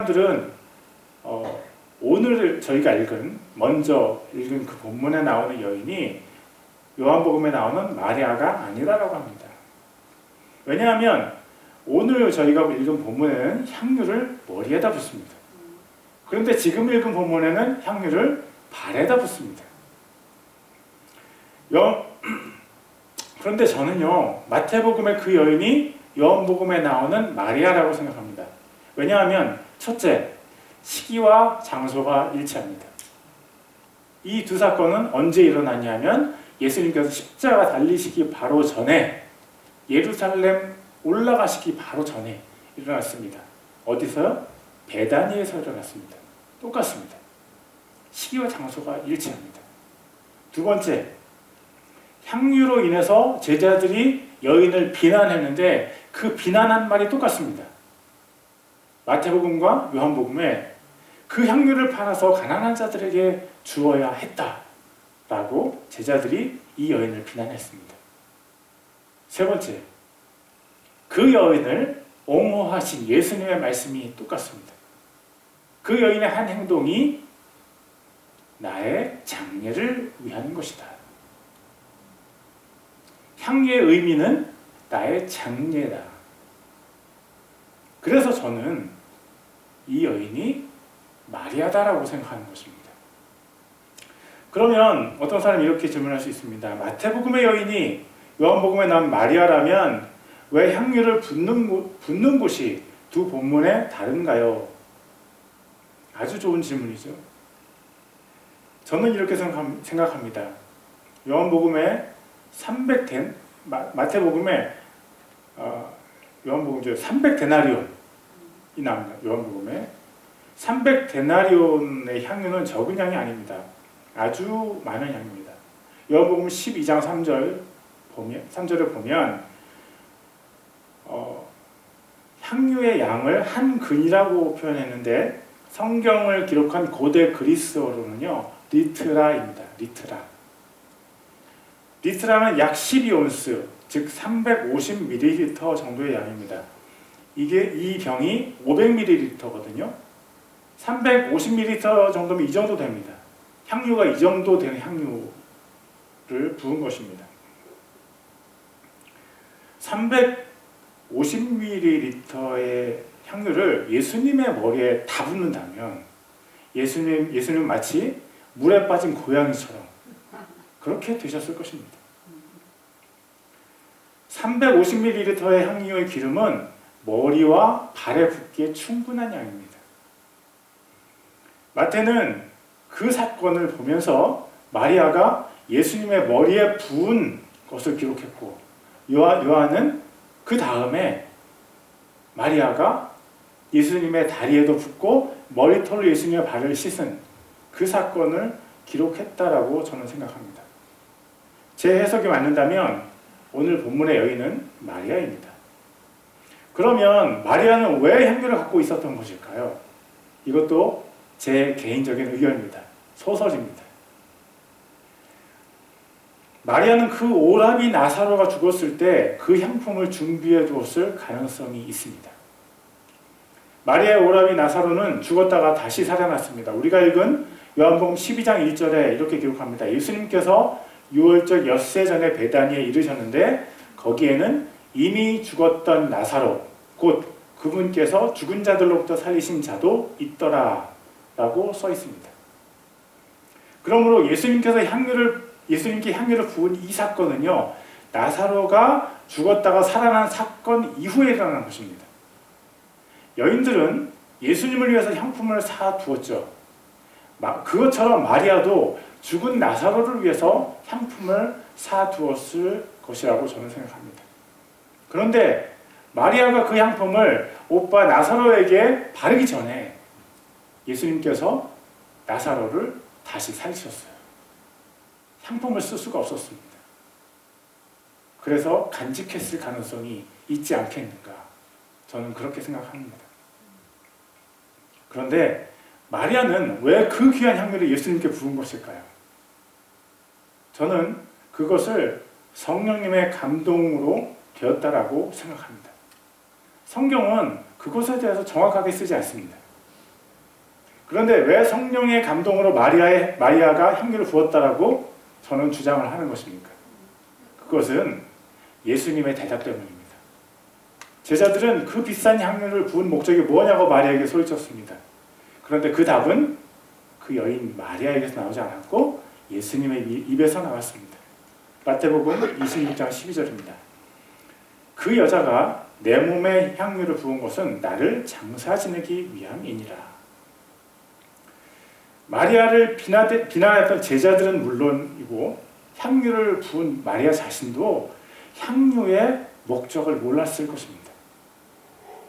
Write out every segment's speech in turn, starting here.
사람들은 오늘 저희가 먼저 읽은 그 본문에 나오는 여인이 요한복음에 나오는 마리아가 아니라고 합니다. 왜냐하면 오늘 저희가 읽은 본문에는 향유를 머리에다 붓습니다. 그런데 지금 읽은 본문에는 향유를 발에다 붓습니다. 그런데 저는요, 마태복음의 그 여인이 요한복음에 나오는 마리아라고 생각합니다. 왜냐하면 첫째, 시기와 장소가 일치합니다. 이 두 사건은 언제 일어났냐면 예수님께서 십자가 달리시기 바로 전에, 예루살렘 올라가시기 바로 전에 일어났습니다. 어디서요? 베다니에서 일어났습니다. 똑같습니다. 시기와 장소가 일치합니다. 두 번째, 향유로 인해서 제자들이 여인을 비난했는데 그 비난한 말이 똑같습니다. 마태복음과 요한복음에 그 향유를 팔아서 가난한 자들에게 주어야 했다라고 제자들이 이 여인을 비난했습니다. 세 번째, 그 여인을 옹호하신 예수님의 말씀이 똑같습니다. 그 여인의 한 행동이 나의 장례를 위한 것이다. 향유의 의미는 나의 장례다. 그래서 저는 이 여인이 마리아다라고 생각하는 것입니다. 그러면 어떤 사람이 이렇게 질문할 수 있습니다. 마태복음의 여인이 요한복음에 나온 마리아라면 왜 향유를 붓는 곳이 두 본문에 다른가요? 아주 좋은 질문이죠. 저는 이렇게 생각합니다. 요한복음에 마태복음에 요한복음 300데나리온이 나옵니다. 요한복음에 300데나리온의 향유는 적은 양이 아닙니다. 아주 많은 향유입니다. 요한복음 12장 3절을 보면 향유의 양을 한 근이라고 표현했는데 성경을 기록한 고대 그리스어로는요, 리트라입니다. 리트라는 약 12온스, 즉 350ml 정도의 양입니다. 이 병이 500ml거든요. 350ml 정도면 이 정도 됩니다. 향유가 이 정도 되는 향유를 부은 것입니다. 350ml의 향유를 예수님의 머리에 다 붓는다면 예수님 마치 물에 빠진 고양이처럼 그렇게 되셨을 것입니다. 350ml의 향유의 기름은 머리와 발에 붓기에 충분한 양입니다. 마태는 그 사건을 보면서 마리아가 예수님의 머리에 부은 것을 기록했고, 요한은 그 다음에 마리아가 예수님의 다리에도 붓고 머리털로 예수님의 발을 씻은 그 사건을 기록했다라고 저는 생각합니다. 제 해석이 맞는다면 오늘 본문의 여인은 마리아입니다. 그러면 마리아는 왜 향유를 갖고 있었던 것일까요? 이것도 제 개인적인 의견입니다. 소설입니다. 마리아는 그 오라비 나사로가 죽었을 때 그 향품을 준비해 두었을 가능성이 있습니다. 마리아의 오라비 나사로는 죽었다가 다시 살아났습니다. 우리가 읽은 요한복음 12장 1절에 이렇게 기록합니다. 예수님께서 6월절 엿새 전에 베다니에 이르셨는데 거기에는 이미 죽었던 나사로, 곧 그분께서 죽은 자들로부터 살리신 자도 있더라 라고 써 있습니다. 그러므로 예수님께 향유를 부은 이 사건은요, 나사로가 죽었다가 살아난 사건 이후에 일어난 것입니다. 여인들은 예수님을 위해서 향품을 사두었죠. 그것처럼 마리아도 죽은 나사로를 위해서 향품을 사두었을 것이라고 저는 생각합니다. 그런데 마리아가 그 향품을 오빠 나사로에게 바르기 전에 예수님께서 나사로를 다시 살리셨어요. 향품을 쓸 수가 없었습니다. 그래서 간직했을 가능성이 있지 않겠는가, 저는 그렇게 생각합니다. 그런데 마리아는 왜 그 귀한 향유를 예수님께 부은 것일까요? 저는 그것을 성령님의 감동으로 되었다라고 생각합니다. 성경은 그것에 대해서 정확하게 쓰지 않습니다. 그런데 왜 성령의 감동으로 마리아가 향유를 부었다라고 저는 주장을 하는 것입니까? 그것은 예수님의 대답 때문입니다. 제자들은 그 비싼 향유를 부은 목적이 뭐냐고 마리아에게 소리쳤습니다. 그런데 그 답은 그 여인 마리아에게서 나오지 않았고 예수님의 입에서 나왔습니다. 마태복음 26장 12절입니다. 그 여자가 내 몸에 향유를 부은 것은 나를 장사 지내기 위함이니라. 마리아를 비난했던 제자들은 물론이고 향유를 부은 마리아 자신도 향유의 목적을 몰랐을 것입니다.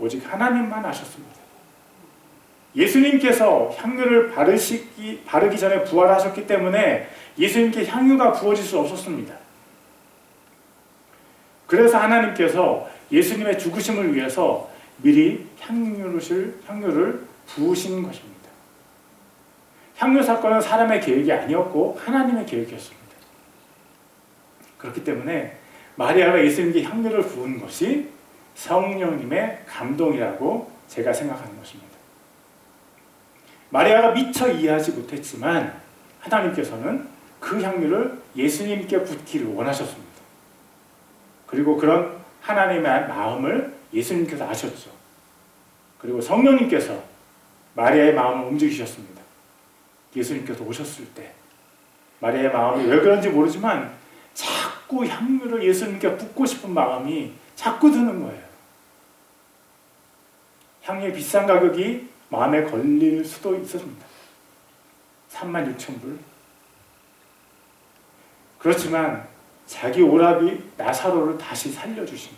오직 하나님만 아셨습니다. 예수님께서 향유를 바르기 전에 부활하셨기 때문에 예수님께 향유가 부어질 수 없었습니다. 그래서 하나님께서 예수님의 죽으심을 위해서 미리 향유를 부으신 것입니다. 향유 사건은 사람의 계획이 아니었고 하나님의 계획이었습니다. 그렇기 때문에 마리아가 예수님께 향유를 부은 것이 성령님의 감동이라고 제가 생각하는 것입니다. 마리아가 미처 이해하지 못했지만 하나님께서는 그 향유를 예수님께 붓기를 원하셨습니다. 그리고 그런 하나님의 마음을 예수님께서 아셨죠. 그리고 성령님께서 마리아의 마음을 움직이셨습니다. 예수님께서 오셨을 때 마리아의 마음이 왜 그런지 모르지만 자꾸 향유를 예수님께 붓고 싶은 마음이 자꾸 드는 거예요. 향유의 비싼 가격이 마음에 걸릴 수도 있었습니다. 36,000불. 그렇지만 자기 오라비 나사로를 다시 살려주신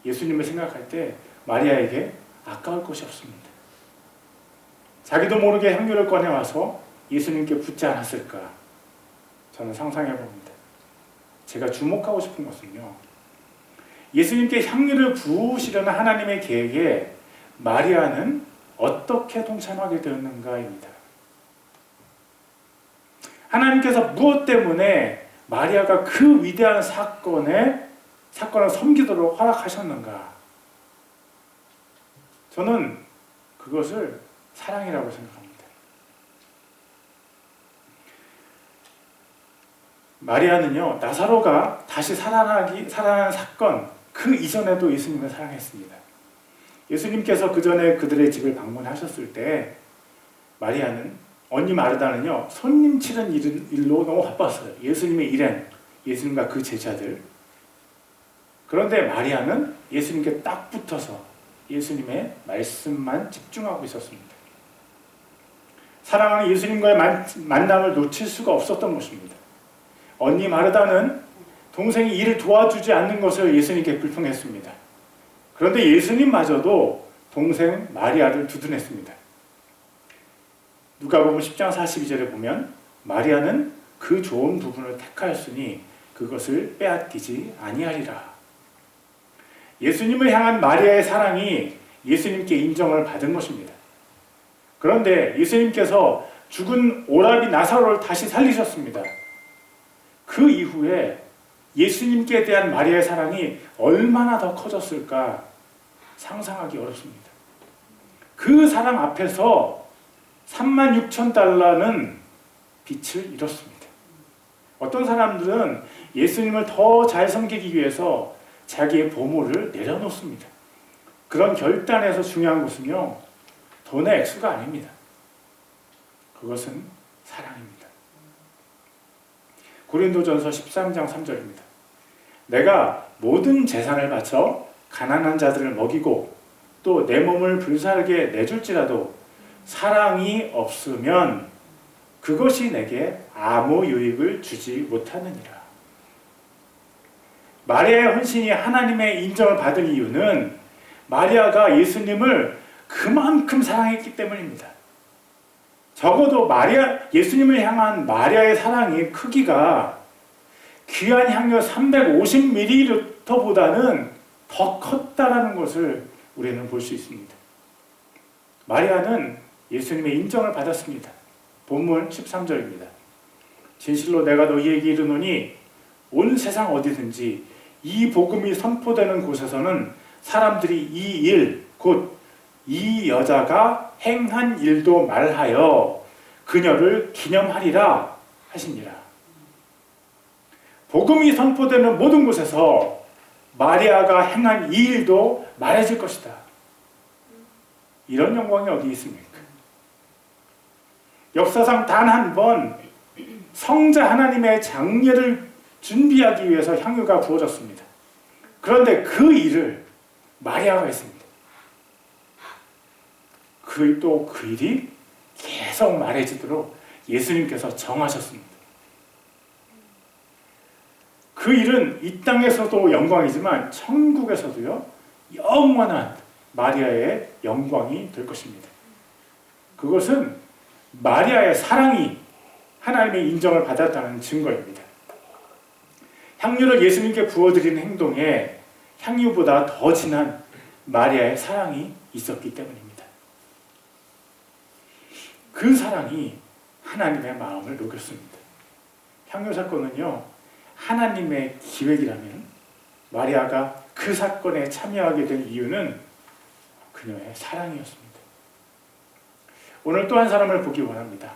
예수님을 생각할 때 마리아에게 아까울 것이 없습니다. 자기도 모르게 향유를 꺼내와서 예수님께 붓지 않았을까 저는 상상해 봅니다. 제가 주목하고 싶은 것은요, 예수님께 향유를 부으시려는 하나님의 계획에 마리아는 어떻게 동참하게 되었는가입니다. 하나님께서 무엇 때문에 마리아가 그 위대한 사건을 섬기도록 허락하셨는가? 저는 그것을 사랑이라고 생각합니다. 마리아는요, 나사로가 다시 살아나는 사건 그 이전에도 예수님을 사랑했습니다. 예수님께서 그 전에 그들의 집을 방문하셨을 때 마리아는 언니 마르다는요, 손님 치는 일로 너무 바빴어요. 예수님의 일행, 예수님과 그 제자들. 그런데 마리아는 예수님께 딱 붙어서 예수님의 말씀만 집중하고 있었습니다. 사랑하는 예수님과의 만남을 놓칠 수가 없었던 것입니다. 언니 마르다는 동생이 일을 도와주지 않는 것을 예수님께 불평했습니다. 그런데 예수님마저도 동생 마리아를 두둔했습니다. 누가복음 10장 42절에 보면 마리아는 그 좋은 부분을 택하였으니 그것을 빼앗기지 아니하리라. 예수님을 향한 마리아의 사랑이 예수님께 인정을 받은 것입니다. 그런데 예수님께서 죽은 오라비 나사로를 다시 살리셨습니다. 그 이후에 예수님께 대한 마리아의 사랑이 얼마나 더 커졌을까 상상하기 어렵습니다. 그 사랑 앞에서 36,000달러는 빛을 잃었습니다. 어떤 사람들은 예수님을 더 잘 섬기기 위해서 자기의 보물을 내려놓습니다. 그런 결단에서 중요한 것은요, 돈의 액수가 아닙니다. 그것은 사랑입니다. 고린도전서 13장 3절입니다. 내가 모든 재산을 바쳐 가난한 자들을 먹이고 또 내 몸을 불살게 내줄지라도 사랑이 없으면 그것이 내게 아무 유익을 주지 못하느니라. 마리아의 헌신이 하나님의 인정을 받은 이유는 마리아가 예수님을 그만큼 사랑했기 때문입니다. 적어도 예수님을 향한 마리아의 사랑의 크기가 귀한 향유 350ml보다는 더 컸다라는 것을 우리는 볼 수 있습니다. 마리아는 예수님의 인정을 받았습니다. 본문 13절입니다. 진실로 내가 너희에게 이르노니 온 세상 어디든지 이 복음이 선포되는 곳에서는 사람들이 이 일, 곧 이 여자가 행한 일도 말하여 그녀를 기념하리라 하시니라. 복음이 선포되는 모든 곳에서 마리아가 행한 이 일도 말해질 것이다. 이런 영광이 어디 있습니까? 역사상 단 한 번 성자 하나님의 장례를 준비하기 위해서 향유가 부어졌습니다. 그런데 그 일을 마리아가 했습니다. 그 일이 계속 말해지도록 예수님께서 정하셨습니다. 그 일은 이 땅에서도 영광이지만 천국에서도요, 영원한 마리아의 영광이 될 것입니다. 그것은 마리아의 사랑이 하나님의 인정을 받았다는 증거입니다. 향유를 예수님께 부어드리는 행동에 향유보다 더 진한 마리아의 사랑이 있었기 때문입니다. 그 사랑이 하나님의 마음을 녹였습니다. 향유 사건은요, 하나님의 기획이라면 마리아가 그 사건에 참여하게 된 이유는 그녀의 사랑이었습니다. 오늘 또 한 사람을 보기 원합니다.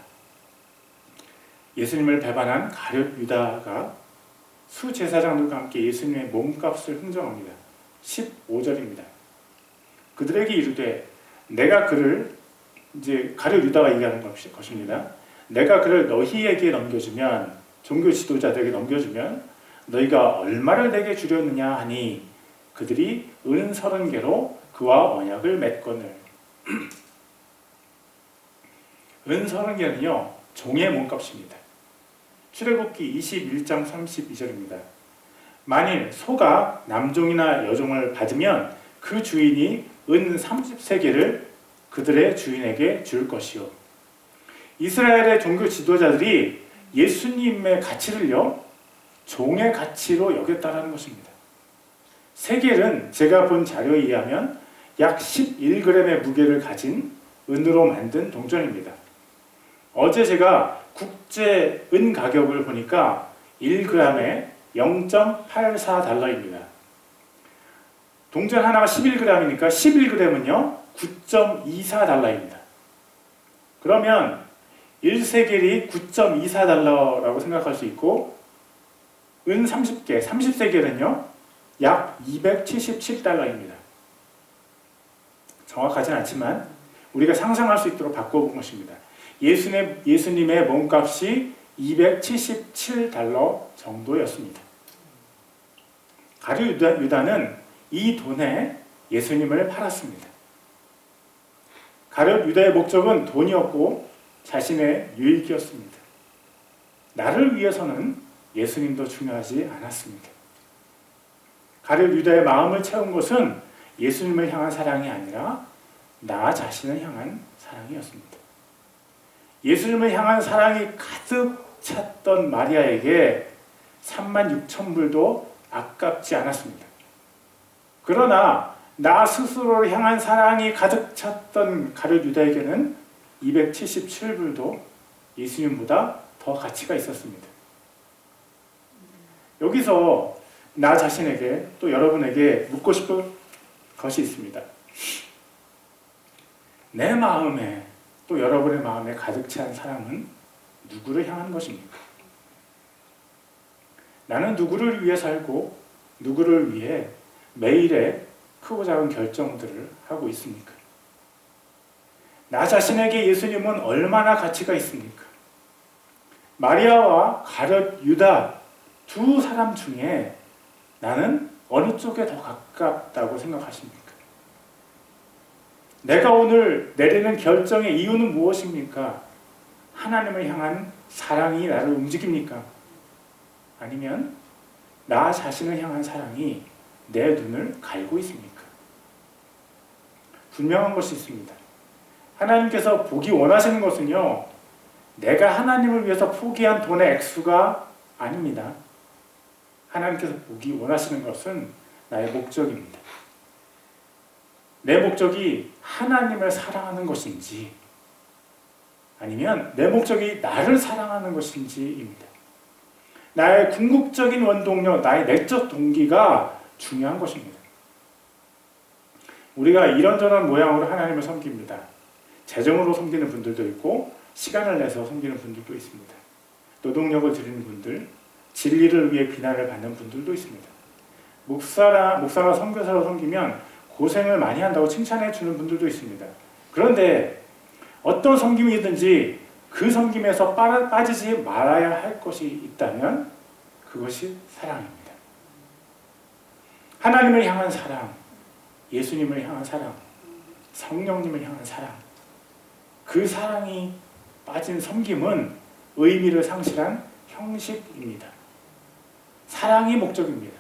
예수님을 배반한 가룟 유다가 수제사장들과 함께 예수님의 몸값을 흥정합니다. 15절입니다. 그들에게 이르되 내가 그를, 이제 가룟 유다가 얘기하는 것입니다. 내가 그를 너희에게 넘겨주면, 종교 지도자들에게 넘겨주면 너희가 얼마를 내게 주려느냐 하니 그들이 은 30개로 그와 언약을 맺거늘. 은 30개는요 종의 몸값입니다. 출애굽기 21장 32절입니다. 만일 소가 남종이나 여종을 받으면 그 주인이 은 30세겔을 그들의 주인에게 줄 것이요. 이스라엘의 종교 지도자들이 예수님의 가치를요 종의 가치로 여겼다는 것입니다. 세겔은 제가 본 자료에 의하면 약 11g의 무게를 가진 은으로 만든 동전입니다. 어제 제가 국제 은 가격을 보니까 1g에 0.84달러입니다. 동전 하나가 11g이니까 11g은요 9.24달러입니다. 그러면 1세겔이 9.24달러라고 생각할 수 있고 은 30개, 30세겔은요 약 277달러입니다. 정확하진 않지만 우리가 상상할 수 있도록 바꿔본 것입니다. 예수님의 몸값이 277달러 정도였습니다. 가룟 유다는 이 돈에 예수님을 팔았습니다. 가룟 유다의 목적은 돈이었고 자신의 유익이었습니다. 나를 위해서는 예수님도 중요하지 않았습니다. 가룟 유다의 마음을 채운 것은 예수님을 향한 사랑이 아니라 나 자신을 향한 사랑이었습니다. 예수님을 향한 사랑이 가득 찼던 마리아에게 36,000불도 아깝지 않았습니다. 그러나 나 스스로를 향한 사랑이 가득 찼던 가룟 유다에게는 277불도 예수님보다 더 가치가 있었습니다. 여기서 나 자신에게 또 여러분에게 묻고 싶은 것이 있습니다. 내 마음에 또 여러분의 마음에 가득 찬 사랑은 누구를 향한 것입니까? 나는 누구를 위해 살고 누구를 위해 매일의 크고 작은 결정들을 하고 있습니까? 나 자신에게 예수님은 얼마나 가치가 있습니까? 마리아와 가룟 유다 두 사람 중에 나는 어느 쪽에 더 가깝다고 생각하십니까? 내가 오늘 내리는 결정의 이유는 무엇입니까? 하나님을 향한 사랑이 나를 움직입니까? 아니면 나 자신을 향한 사랑이 내 눈을 가리고 있습니까? 분명한 것이 있습니다. 하나님께서 보기 원하시는 것은요, 내가 하나님을 위해서 포기한 돈의 액수가 아닙니다. 하나님께서 보기 원하시는 것은 나의 목적입니다. 내 목적이 하나님을 사랑하는 것인지 아니면 내 목적이 나를 사랑하는 것인지입니다. 나의 궁극적인 원동력, 나의 내적 동기가 중요한 것입니다. 우리가 이런저런 모양으로 하나님을 섬깁니다. 재정으로 섬기는 분들도 있고 시간을 내서 섬기는 분들도 있습니다. 노동력을 들이는 분들, 진리를 위해 비난을 받는 분들도 있습니다. 목사가 선교사로 섬기면 고생을 많이 한다고 칭찬해 주는 분들도 있습니다. 그런데 어떤 섬김이든지 그 섬김에서 빠지지 말아야 할 것이 있다면 그것이 사랑입니다. 하나님을 향한 사랑, 예수님을 향한 사랑, 성령님을 향한 사랑, 그 사랑이 빠진 섬김은 의미를 상실한 형식입니다. 사랑이 목적입니다.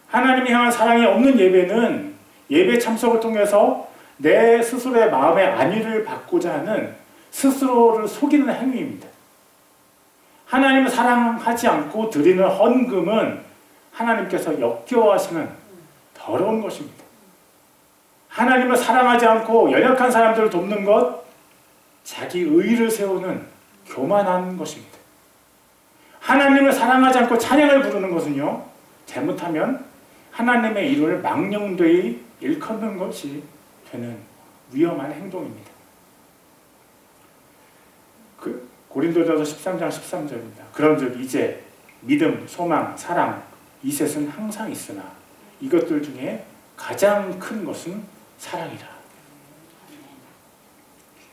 하나님을 향한 사랑이 없는 예배는 예배 참석을 통해서 내 스스로의 마음의 안위를 받고자 하는 스스로를 속이는 행위입니다. 하나님을 사랑하지 않고 드리는 헌금은 하나님께서 역겨워하시는 더러운 것입니다. 하나님을 사랑하지 않고 연약한 사람들을 돕는 것, 자기 의의를 세우는 교만한 것입니다. 하나님을 사랑하지 않고 찬양을 부르는 것은요, 잘못하면 하나님의 이름을 망령되이 일컫는 것이 되는 위험한 행동입니다. 고린도전서 13장 13절입니다. 그런즉 이제 믿음, 소망, 사랑 이 셋은 항상 있으나 이것들 중에 가장 큰 것은 사랑이라.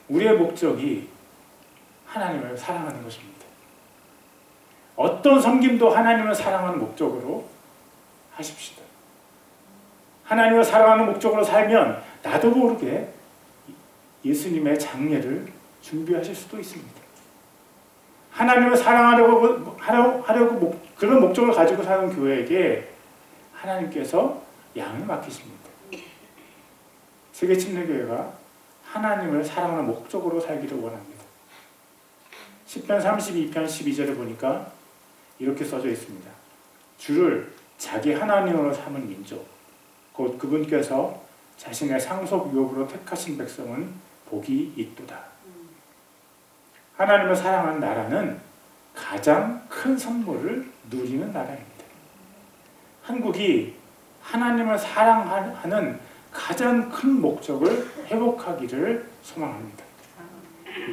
우리의 목적이 하나님을 사랑하는 것입니다. 어떤 섬김도 하나님을 사랑하는 목적으로 하십시다. 하나님을 사랑하는 목적으로 살면 나도 모르게 예수님의 장례를 준비하실 수도 있습니다. 하나님을 사랑하려고 그런 목적을 가지고 사는 교회에게 하나님께서 양을 맡기십니다. 세계침례교회가 하나님을 사랑하는 목적으로 살기를 원합니다. 시편 32편 12절을 보니까 이렇게 써져 있습니다. 주를 자기 하나님으로 삼은 민족, 곧 그분께서 자신의 상속 유업으로 택하신 백성은 복이 있도다. 하나님을 사랑하는 나라는 가장 큰 선물을 누리는 나라입니다. 한국이 하나님을 사랑하는 가장 큰 목적을 회복하기를 소망합니다.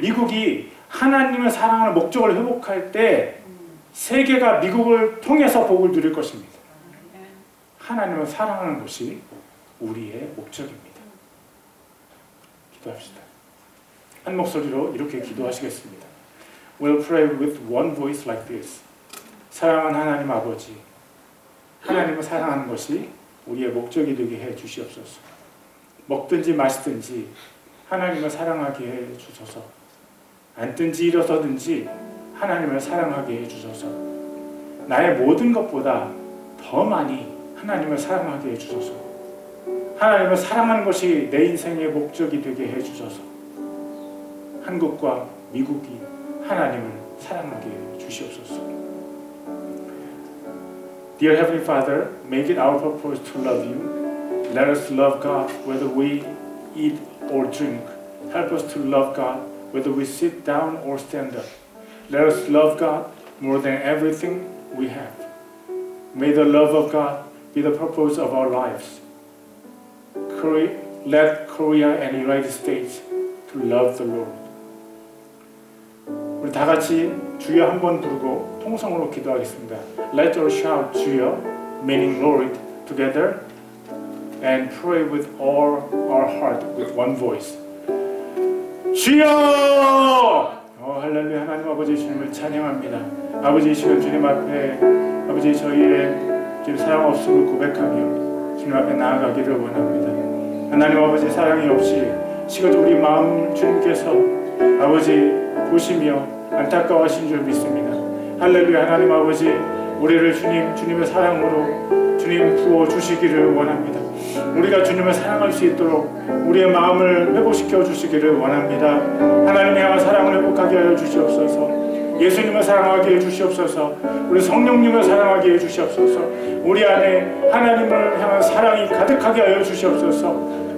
미국이 하나님을 사랑하는 목적을 회복할 때 세계가 미국을 통해서 복을 누릴 것입니다. 하나님을 사랑하는 것이 우리의 목적입니다. 기도합시다. 한 목소리로 이렇게 기도하시겠습니다. We'll pray with one voice like this. 사랑하는 하나님 아버지, 하나님을 사랑하는 것이 우리의 목적이 되게 해 주시옵소서. 먹든지 마시든지 하나님을 사랑하게 해 주소서. 앉든지 일어서든지 하나님을 사랑하게 해 주소서. 나의 모든 것보다 더 많이 하나님을 사랑하게 해 주소서. 하나님을 사랑하는 것이 내 인생의 목적이 되게 해 주소서. 한국과 미국이 하나님을 사랑하게 해 주시옵소서. Dear Heavenly Father, make it our purpose to love you. Let us love God whether we eat or drink. Help us to love God whether we sit down or stand up. Let us love God more than everything we have. May the love of God be the purpose of our lives. Let Korea and United States to love the Lord. 우리 다 같이 주여 한 번 부르고 통성으로 기도하겠습니다. Let's all shout 주여, meaning Lord, together and pray with all our heart with one voice. 주여! 할렐루야. 하나님 아버지 주님을 찬양합니다. 아버지 이 시간 주님 앞에 아버지 저희의 지금 사랑 없음을 고백하며 주님 앞에 나아가기를 원합니다. 하나님 아버지 사랑이 없이 시간 우리 마음 주님께서 아버지 보시며 안타까워하신 줄 믿습니다. 할렐루야. 하나님 아버지 우리를 주님의 사랑으로 주님 부어주시기를 원합니다. 우리가 주님을 사랑할 수 있도록 우리의 마음을 회복시켜 주시기를 원합니다. 하나님의 향한 사랑을 회복하게 하여 주시옵소서. 예수님을 사랑하게 해 주시옵소서. 우리 성령님을 사랑하게 해 주시옵소서. 우리 안에 하나님을 향한 사랑이 가득하게 하여 주시옵소서.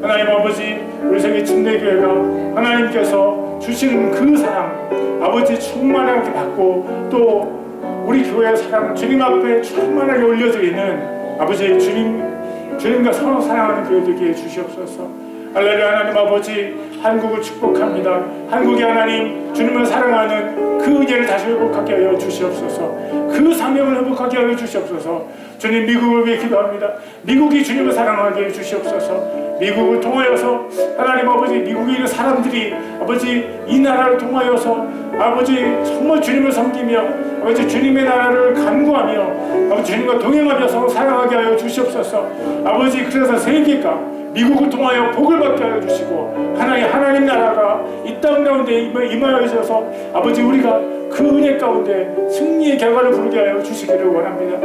하나님 아버지 우리 세계 침례교회가 하나님께서 주시는 그 사랑 아버지 충만하게 받고 또 우리 교회의 사랑 주님 앞에 충만하게 올려드리는 아버지 주님 주님과 서로 사랑하는 교회 되게 해주시옵소서. 할렐루야. 하나님 아버지, 한국을 축복합니다. 한국의 하나님, 주님을 사랑하는 그 은혜를 다시 회복하게 하여 주시옵소서. 그 사명을 회복하게 하여 주시옵소서. 주님, 미국을 위해 기도합니다. 미국이 주님을 사랑하게 해 주시옵소서. 미국을 통하여서 하나님 아버지, 미국에 있는 사람들이 아버지 이 나라를 통하여서 아버지 정말 주님을 섬기며 아버지 주님의 나라를 간구하며 아버지 주님과 동행하며 서로 사랑하게 하여 주시옵소서. 아버지, 그래서 세계가 미국을 통하여 복을 받게 하여 주시고 하나님 나라가 이 땅 가운데 임하여 주셔서 아버지 우리가 그 은혜 가운데 승리의 결과를 부르게 하여 주시기를 원합니다.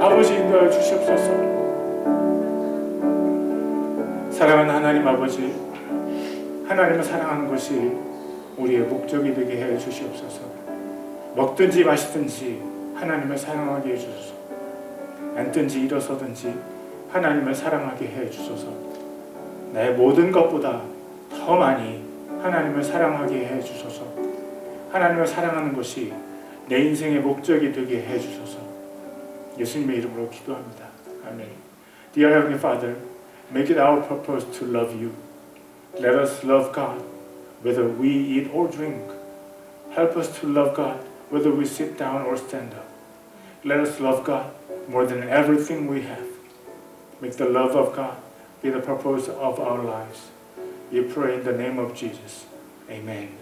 아버지, 인도하여 주시옵소서. 사랑하는 하나님 아버지, 하나님을 사랑하는 것이 우리의 목적이 되게 해 주시옵소서. 먹든지 마시든지 하나님을 사랑하게 해 주소서. 앉든지 일어서든지 하나님을 사랑하게 해 주소서. 내 모든 것보다 더 많이 하나님을 사랑하게 해 주소서. 하나님을 사랑하는 것이 내 인생의 목적이 되게 해 주소서. 예수님의 이름으로 기도합니다. 아멘. Dear Heavenly Father, make it our purpose to love you. Let us love God whether we eat or drink. Help us to love God whether we sit down or stand up. Let us love God more than everything we have. Make the love of God be the purpose of our lives. We pray in the name of Jesus. Amen.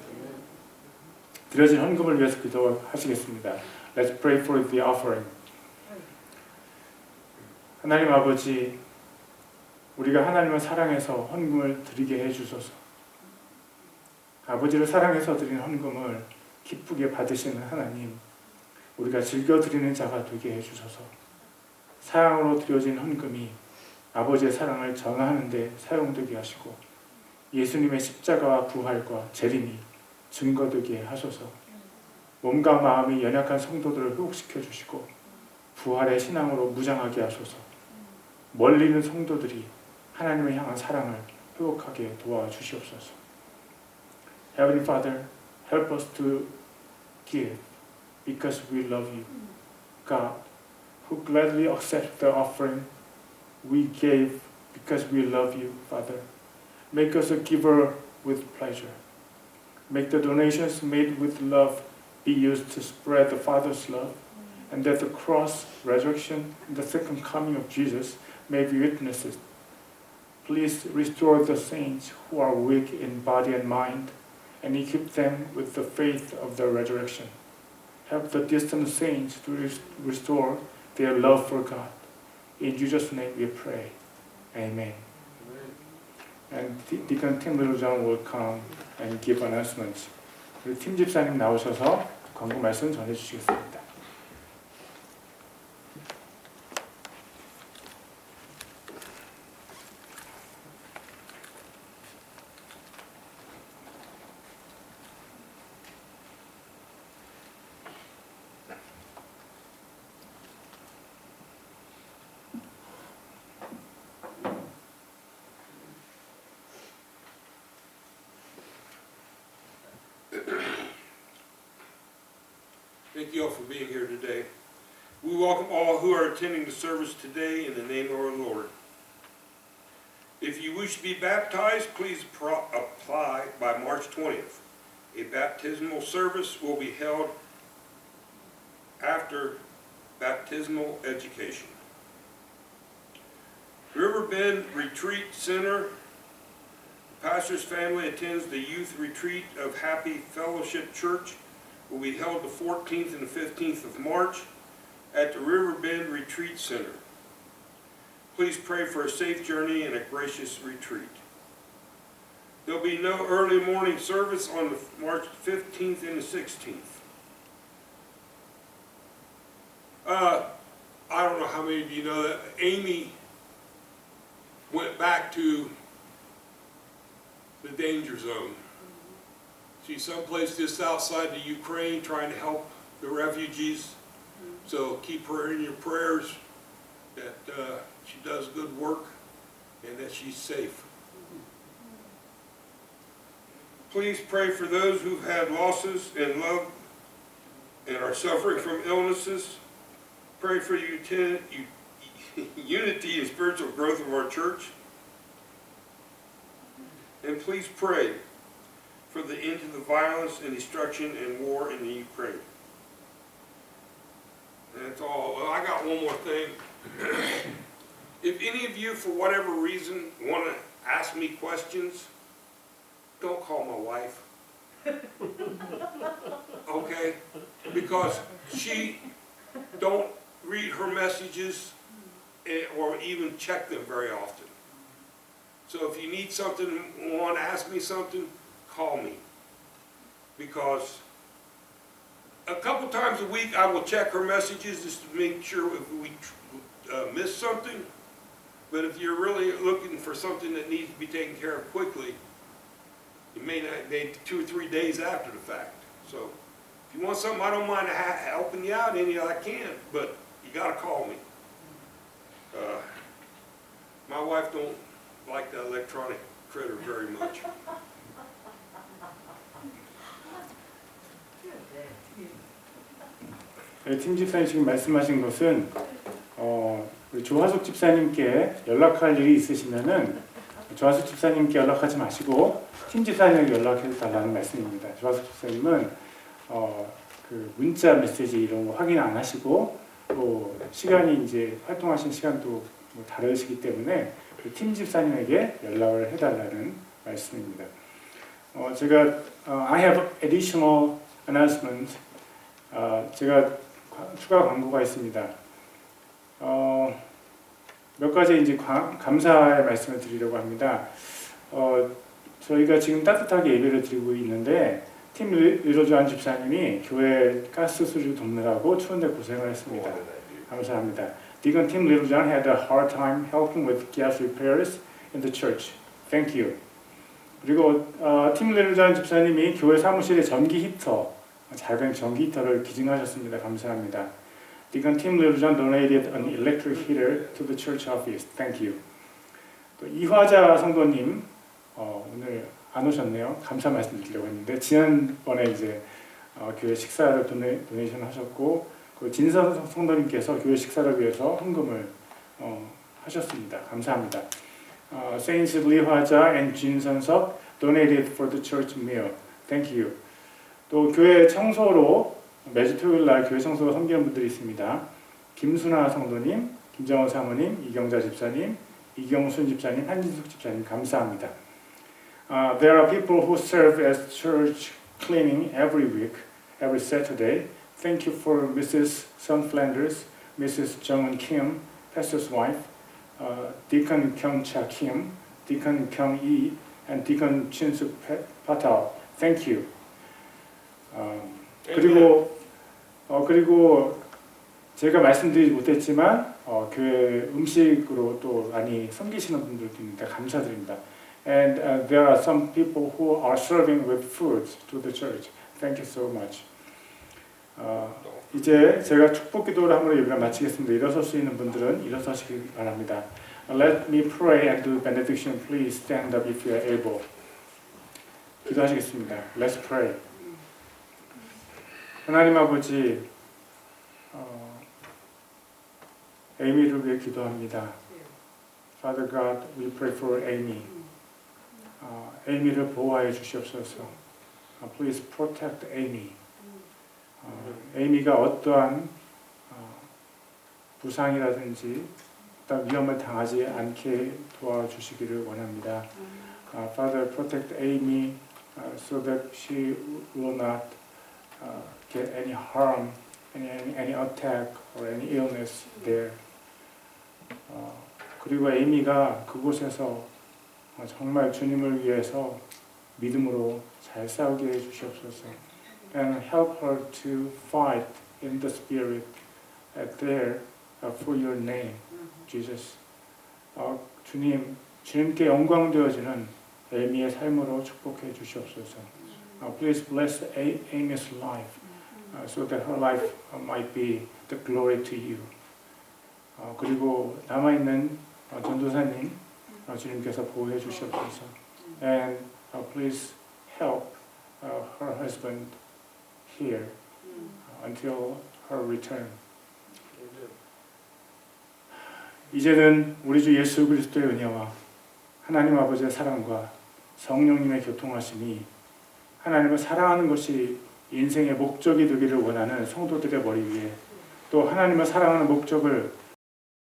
드려진 헌금을 위해서 기도하시겠습니다. Let's pray for the offering. 하나님 아버지, 우리가 하나님을 사랑해서 헌금을 드리게 해주소서. 아버지를 사랑해서 드린 헌금을 기쁘게 받으시는 하나님, 우리가 즐겨 드리는 자가 되게 해주소서. 사랑으로 드려진 헌금이 아버지의 사랑을 전하는 데 사용되게 하시고 예수님의 십자가와 부활과 재림이 증거되게 하소서. 몸과 마음이 연약한 성도들을 회복시켜 주시고 부활의 신앙으로 무장하게 하소서. 멀리 있는 성도들이 하나님을 향한 사랑을 회복하게 도와주시옵소서. Heavenly Father, help us to give because we love you. God, who gladly accept the offering we gave because we love you, Father. Make us a giver with pleasure. Make the donations made with love be used to spread the Father's love, and that the cross, resurrection, and the second coming of Jesus may be witnesses. Please restore the saints who are weak in body and mind, and equip them with the faith of the resurrection. Help the distant saints to restore their love for God. In Jesus' name we pray. Amen. And Deacon Tim Littlejohn will come and give announcements. 우리 팀 집사님 나오셔서 광고 말씀 전해주시겠습니다. Thank you all for being here today. We welcome all who are attending the service today in the name of our Lord. If you wish to be baptized, please apply by March 20th. A baptismal service will be held after baptismal education. Riverbend Retreat Center. The pastor's family attends the youth retreat of Happy Fellowship Church. Will be held the 14th and the 15th of March at the Riverbend Retreat Center. Please pray for a safe journey and a gracious retreat. There will be no early morning service on the March 15th and the 16th. I don't know how many of you know that Amy went back to the danger zone. She's someplace just outside the Ukraine trying to help the refugees. So keep her in your prayers that she does good work and that she's safe. Please pray for those who've had losses in love and are suffering from illnesses. Pray for unity and spiritual growth of our church. And please pray for the end to the violence and destruction and war in the Ukraine. And that's all. Well, I got one more thing. If any of you, for whatever reason, want to ask me questions, don't call my wife. Okay? Because she don't read her messages or even check them very often. So if you need something, want to ask me something, call me. Because a couple times a week I will check her messages just to make sure if we miss something. But if you're really looking for something that needs to be taken care of quickly, it may not be 2 or 3 days after the fact. So if you want something, I don't mind helping you out any I can, but you got to call me. My wife don't like the electronic critter very much. 네, 팀 집사님 지금 말씀하신 것은 우리 조화숙 집사님께 연락할 일이 있으시면은 조화숙 집사님께 연락하지 마시고 팀 집사님에게 연락해 달라는 말씀입니다. 조화숙 집사님은 그 문자 메시지 이런 거 확인 안 하시고 또 시간이 이제 활동하신 시간도 뭐 다르시기 때문에 그 팀 집사님에게 연락을 해달라는 말씀입니다. 제가 I have additional announcement. 제가 추가 광고가 있습니다. 몇 가지 이제 감사의 말씀을 드리려고 합니다. 저희가 지금 따뜻하게 예배를 드리고 있는데 팀 리로즈한 집사님이 교회 가스 수리 돕느라고 추운데 고생을 했습니다. 감사합니다. Deacon Tim Littlejohn had a hard time helping with gas repairs in the church. Thank you. 그리고 팀 리로즈한 집사님이 교회 사무실에 전기 히터, 작은 전기 히터를 기증하셨습니다. 감사합니다. Deacon Tim Littlejohn donated an electric heater to the church office. Thank you. 또 이화자 성도님 오늘 안 오셨네요. 감사 말씀드리려고 했는데 지난번에 이제 교회 식사를 도네이션 하셨고 그 진선 성도님께서 교회 식사를 위해서 헌금을 하셨습니다. 감사합니다. Saints 리화자 and 진선석 donated for the church meal. Thank you. 또 교회 청소로 매주 토요일 날 교회 청소로 섬기는 분들이 있습니다. 김순아 성도님, 김정원 사모님, 이경자 집사님, 이경순 집사님, 한진숙 집사님 감사합니다. There are people who serve as church cleaning every week, every Saturday. Thank you for Mrs. Sun Flanders, Mrs. Jung Kim, pastor's wife, Deacon Kyung Cha Kim, Deacon Kyung Yi, and Deacon Chin Suk Patal. Thank you. 그리고 제가 말씀드리지 못했지만 교회 음식으로 또 많이 섬기시는 분들도 있는데 감사드립니다. And there are some people who are serving with food to the church. Thank you so much. 이제 제가 축복 기도를 함으로 예배를 마치겠습니다. 일어설 수 있는 분들은 일어서시기 바랍니다. Let me pray and do benediction. Please stand up if you are able. 기도하시겠습니다. Let's pray. 하나님 아버지, 에이미를 위해 기도합니다. Father God, we pray for Amy. 에이미를 보호하여 주시옵소서. Please protect Amy. 에이미가 어떠한 부상이라든지 위험을 당하지 않게 도와주시기를 원합니다. Father, protect Amy so that she will not get any harm, any attack or any illness there. 그리고 에이미가 그곳에서 정말 주님을 위해서 믿음으로 잘 싸우게 해 주시옵소서. And help her to fight in the spirit there for your name, Jesus. 주님께 영광 되어지는 에이미의 삶으로 축복해 주시옵소서. Please bless Amy's life so that her life might be the glory to you. 그리고 남아있는 전도사님 주님께서 보호해 주시옵소서. And please help her husband here until her return. 이제는 우리 주 예수 그리스도의 은혜와 하나님 아버지의 사랑과 성령님의 교통하심이 하나님을 사랑하는 것이 인생의 목적이 되기를 원하는 성도들의 머리 위에 또 하나님을 사랑하는 목적을